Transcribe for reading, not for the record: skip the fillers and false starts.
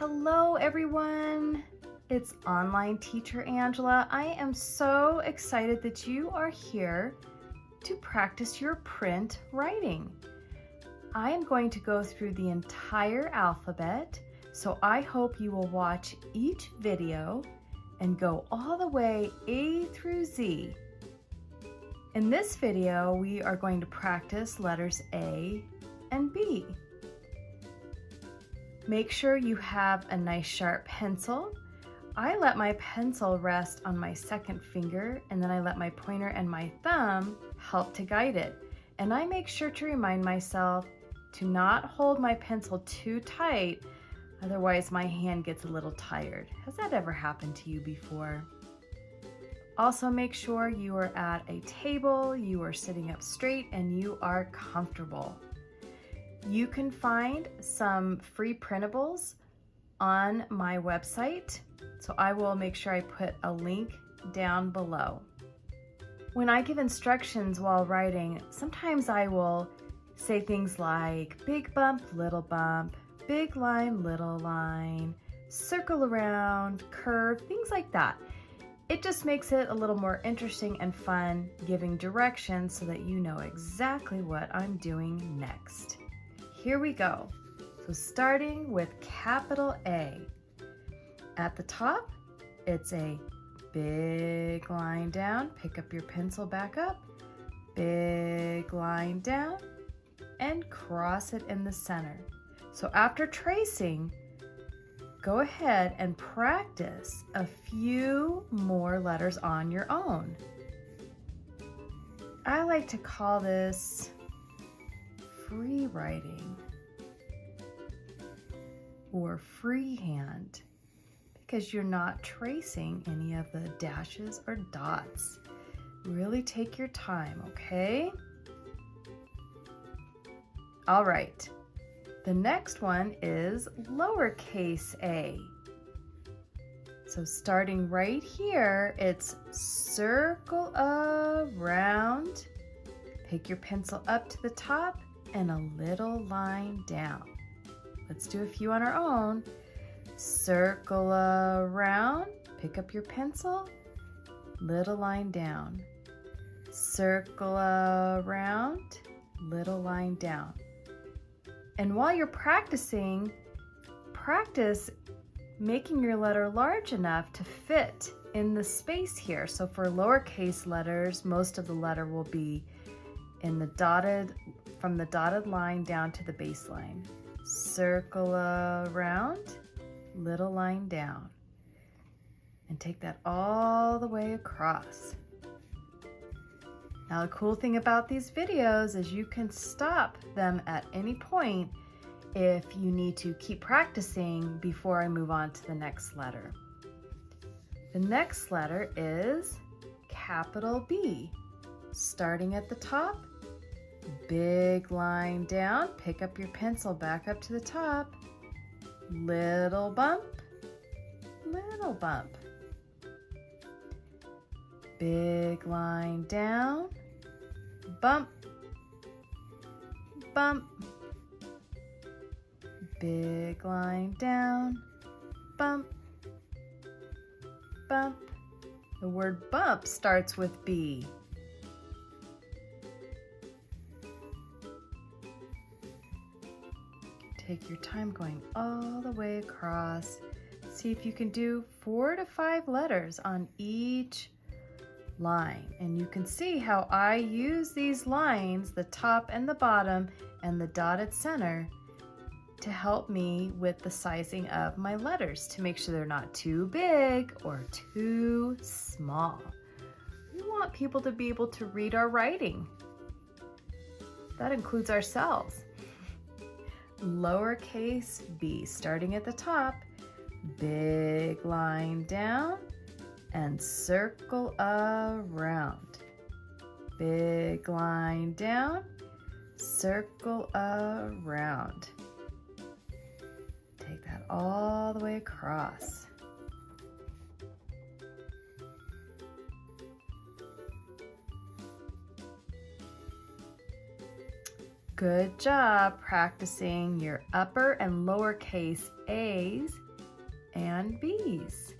Hello everyone, it's online teacher Angela. I am so excited that you are here to practice your print writing. I am going to go through the entire alphabet, so I hope you will watch each video and go all the way A through Z. In this video, we are going to practice letters A and B. Make sure you have a nice sharp pencil. I let my pencil rest on my second finger, and then I let my pointer and my thumb help to guide it. And I make sure to remind myself to not hold my pencil too tight, otherwise my hand gets a little tired. Has that ever happened to you before? Also make sure you are at a table, you are sitting up straight, and you are comfortable. You can find some free printables on my website, so I will make sure I put a link down below. When I give instructions while writing, sometimes I will say things like big bump, big line, little line, circle around, curve, things like that. It just makes it a little more interesting and fun, giving directions so that you know exactly what I'm doing next. Here we go. So starting with capital A. At the top, it's a big line down. Pick up your pencil back up. Big line down and cross it in the center. So after tracing, go ahead and practice a few more letters on your own. I like to call this free writing or freehand because you're not tracing any of the dashes or dots. Really take your time, okay? All right, the next one is lowercase a. So starting right here, it's circle around, pick your pencil up to the top, and a little line down. Let's do a few on our own. Circle around, pick up your pencil, little line down. Circle around, little line down. And while you're practicing, practice making your letter large enough to fit in the space here. So for lowercase letters, most of the letter will be in the from the dotted line down to the baseline. Circle around, little line down, and take that all the way across. Now the cool thing about these videos is you can stop them at any point if you need to keep practicing before I move on to the next letter. The next letter is capital B. Starting at the top, big line down, pick up your pencil back up to the top, little bump, big line down, bump, bump, big line down, bump, bump. The word bump starts with B. Take your time going all the way across. See if you can do 4 to 5 letters on each line. And you can see how I use these lines, the top and the bottom and the dotted center, to help me with the sizing of my letters to make sure they're not too big or too small. We want people to be able to read our writing. That includes ourselves. Lowercase b, starting at the top, big line down and circle around. Big line down, circle around. Take that all the way across. Good job practicing your upper and lowercase a's and bees.